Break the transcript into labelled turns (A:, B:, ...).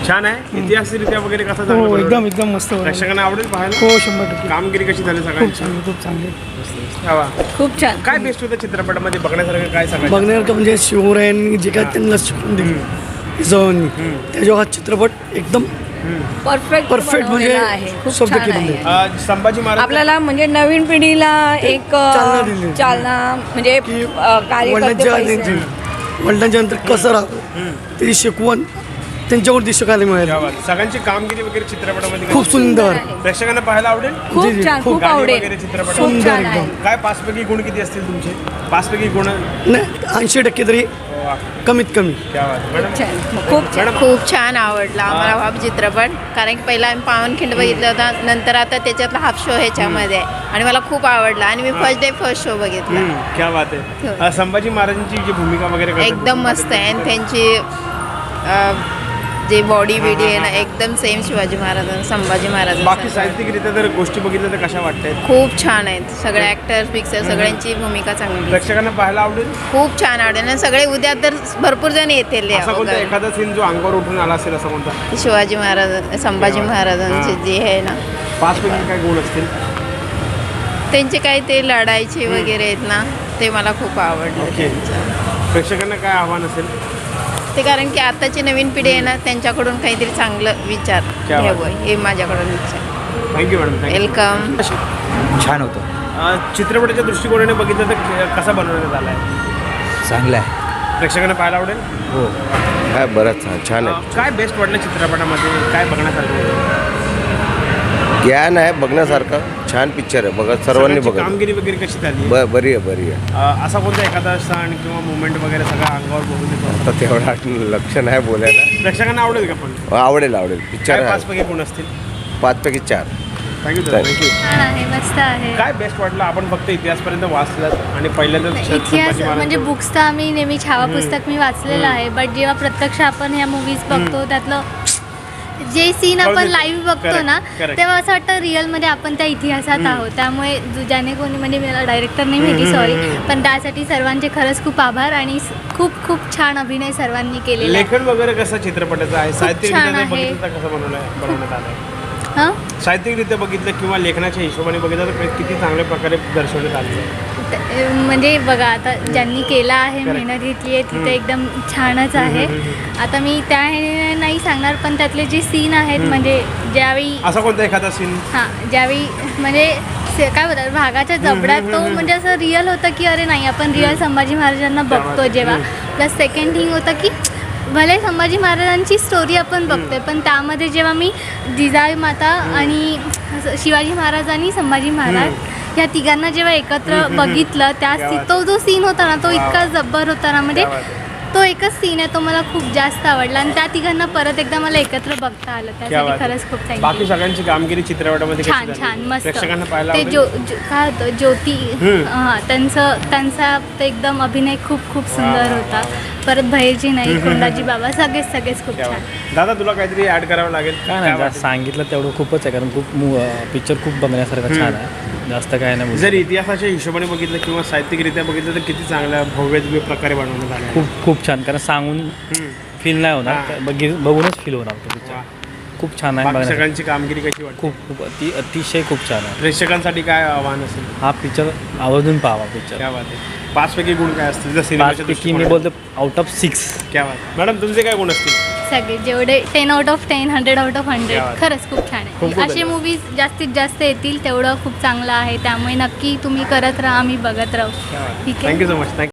A: छान आहे. इतिहासरित्या वगैरे कसा
B: हो
A: चांगला
B: एकदम एकदम मस्त बनवलं.
A: प्रेक्षकांना आवडेल पाहायला.
B: हो 100%
A: कामगिरी कशी झाली
B: खूप
A: सगळ्यांची?
B: चांगली खूप चांगली.
C: खूप छान.
A: काय बेस्ट होतं चित्रपटामध्ये बघण्यासारखं काय सांगायचं?
B: बघण्यासारखं म्हणजे शिवरायांनी जे काय त्यांना शिकून दिलं जवानी त्याच्यावर हा चित्रपट एकदम
C: परफेक्ट
B: म्हणजे
C: आहे. खूप
B: शब्द
C: छान
B: केलेले
C: आहे.
A: संभाजी महाराज
C: आपल्याला म्हणजे नवीन पिढीला एक
B: चालना दिली.
C: चालना म्हणजे
B: की
C: कार्यकर्ते पैसे.
B: वडिलांच्या नंतर कसं राहतो त्याची शिकवण त्यांच्यावरती शिकायला मिळाली.
A: सगळ्यांची कामगिरी वगैरे चित्रपटामध्ये
B: खूप सुंदर.
A: प्रेक्षकांना पाहायला आवडेल.
C: खूप
B: जी, जी,
C: छान.
B: खूप
C: खूप
A: गाणी
C: आवडेल.
A: वगैरे चित्रपट
C: खूप छान आहे.
A: काय 5 पैकी गुण किती असतील तुमचे? 5 पैकी गुण
B: नाही 80% तरी कमीत कमी.
A: क्या बात. मॅडम
C: खूप छान.
D: खूप छान आवडला आम्हाला हा चित्रपट. कारण की पहिला आम्ही पावनखिंड बघितला होता, नंतर आता त्याच्यातला हाफ शो ह्याच्यामध्ये आणि मला खूप आवडला आणि मी फर्स्ट शो बघितला.
A: क्या बात आहे. संभाजी महाराजांची जी भूमिका वगैरे करतात,
D: एकदम मस्त आहे आणि त्यांची जे बॉडी बिडी आहे ना एकदम सेम शिवाजी महाराज संभाजी महाराज.
A: बाकी साहित्यिकरित्या जर गोष्टी बघितल्या तर कशा वाटतात?
D: खूप छान आहेत सगळे ऍक्टर पिक्चर सगळ्यांची भूमिका चांगली आहे.
A: प्रेक्षकांना पाहायला आवडेल.
D: खूप छान आवडेल आणि सगळे उद्या तर भरपूर जण येतील
A: असा कोणता एखादा सीन जो अंगावर उठून आला असेल असा कोणता?
D: शिवाजी महाराज संभाजी महाराजांचे जे आहे ना
A: 5 पैकी काय गुण असतील?
D: त्यांचे काही ते लढायचे वगैरे आहेत ना ते मला खूप आवडलं
A: ओके.
D: त्यांचं.
A: प्रेक्षकांना काय आव्हान असेल?
D: ते कारण की आताची नवीन पिढी आहे ना त्यांच्याकडून काहीतरी चांगलं विचार
A: क्या बात.
D: घ्यावं हे माझ्याकडून इच्छा.
A: Thank you madam.
D: वेलकम.
E: छान होतं.
A: चित्रपटाच्या दृष्टिकोनाने बघितलं तर कसा बनवण्यात आला आहे?
E: चांगलं आहे.
A: प्रेक्षकांना पाहायला आवडेल.
E: हो
F: काय बरंच छान आहे.
A: काय बेस्ट वाटलं चित्रपटामध्ये? काय बघण्यासारखं?
F: ज्ञान आहे बघण्यासारखं. छान पिक्चर आहे बघा सर्वांनी
A: सगळ्यांची
F: बघा.
A: कामगिरी वगैरे कशी झाली?
F: बरी आहे बरी आहे.
A: असा कोणता एखादा सण किंवा मुवमेंट वगैरे सगळं अंगावर बघून येतो?
F: आता तेवढा लक्ष नाही बोलायला.
A: प्रेक्षकांना आवडेल का पण?
F: आवडेल आवडेल पिक्चर
A: काय 5
F: आहे.
A: पैकी गुण असतील?
F: 5 पैकी 4.
A: Thank you thank you.
G: छान आहे मस्त आहे.
A: काय बेस्ट वाटलं? आपण फक्त इतिहासपर्यंत वाचलात आणि पहिल्यांदा
G: इतिहास म्हणजे बुक्स तर आम्ही नेहमी छावा पुस्तक मी वाचलेलं आहे, बट जेव्हा प्रत्यक्ष आपण ह्या मूवीज बघतो त्यातलं जे सीन आपण लाईव्ह बघतो ना तेव्हा असं वाटतं रिअलमध्ये आपण त्या इतिहासात आहोत. त्यामुळे ज्याने कोणी म्हणजे मला डायरेक्टर नाही माहिती सॉरी, पण त्यासाठी सर्वांचे खरंच खूप आभार आणि खूप खूप छान अभिनय सर्वांनी केलेला आहे.
A: लेखन वगैरे कसं चित्रपटाचं आहे? साहित्यरित्या
G: छान आहे.
A: बघितलं तर कसं बनवण्यात आलं?
G: हां
A: साहित्यरित्या बघितलं किंवा लेखनाच्या हिशोबाने बघितलं तर किती चांगल्या प्रकारे दर्शवण्यात आलं?
G: म्हणजे बघा आता ज्यांनी केला आहे मेहनत घेतली आहे तिथे एकदम छानच आहे. आता मी त्या ह्याने नाही सांगणार, पण त्यातले जे सीन आहेत म्हणजे ज्यावेळी
A: असा कोणता एखादा सीन?
G: ज्यावेळी म्हणजे काय बोलतात भागाच्या जबड्यात तो म्हणजे असं रिअल होतं की अरे नाही आपण रिअल संभाजी महाराजांना बघतो जेव्हा. प्लस सेकंड थिंग होतं की भले संभाजी महाराजांची स्टोरी आपण बघतोय पण त्यामध्ये जेव्हा मी जिजाई माता आणि शिवाजी महाराज आणि संभाजी महाराज ह्या तिघांना जेव्हा एकत्र बघितलं त्या तो जो सीन होता ना तो इतका जब्बर होता ना. म्हणजे तो एकच सीन आहे तो मला खूप जास्त आवडला आणि त्या तिघांना परत एकदा मला एकत्र बघता आलं. त्यासाठी खरंच खूप
A: बाकी
G: थँक्यू.
A: सगळ्यांची कामगिरी चित्रपटामध्ये कशी
G: छान
A: झाली?
G: छान मस्त.
A: प्रेक्षकांना पाहायला
G: ते
A: आवडेल?
G: काय होतं ज्योती त्यांचा ते एकदम अभिनय खूप खूप सुंदर होता. परत भैरजी नाही कोंडाजी बाबा सगळेच खूप छान.
A: दादा तुला काहीतरी ऍड करावं लागेल?
H: काय नाही सांगितलं तेवढं खूपच आहे कारण खूप पिक्चर खूप बघण्यासारखं छान आहे. जास्त काय नाही
A: जर इतिहासाच्या हिशोबाने बघितलं किंवा साहित्यिकरित्या बघितलं तर किती चांगल्या भव्य प्रकारे बनवण्यात आलं?
H: खूप खूप छान कारण सांगून फील नाही होणार बघूनच फील होणार तो पिक्चर. खूप छान आहे
A: बाकी
H: बघण्यासाठी.
A: सगळ्यांची कामगिरी कशी वाटते?
H: खूप अतिशय खूप छान आहे.
A: प्रेक्षकांसाठी काय आव्हान असेल?
H: हा पिक्चर आवर्जून पाहावा पिक्चर.
A: क्या बात आहे. 5 पैकी गुण काय असतील? जर
H: 5
A: सिनेमाच्या
H: पैकी मी
A: दृष्टिकोनाने.
H: बोलतो आउट ऑफ 6.
A: क्या बात. मॅडम तुमचे काय गुण असतील?
G: सगळे जेवढे 10 आउट ऑफ 10 100 आउट ऑफ 100
A: क्या बात.
G: खरंच खूप छान
A: खूप
G: आहे. असे मूवीज जास्तीत जास्त येतील तेवढं खूप चांगलं आहे. त्यामुळे नक्की तुम्ही करत राहा आम्ही बघत राहू. ठीक आहे.
A: Thank you so much.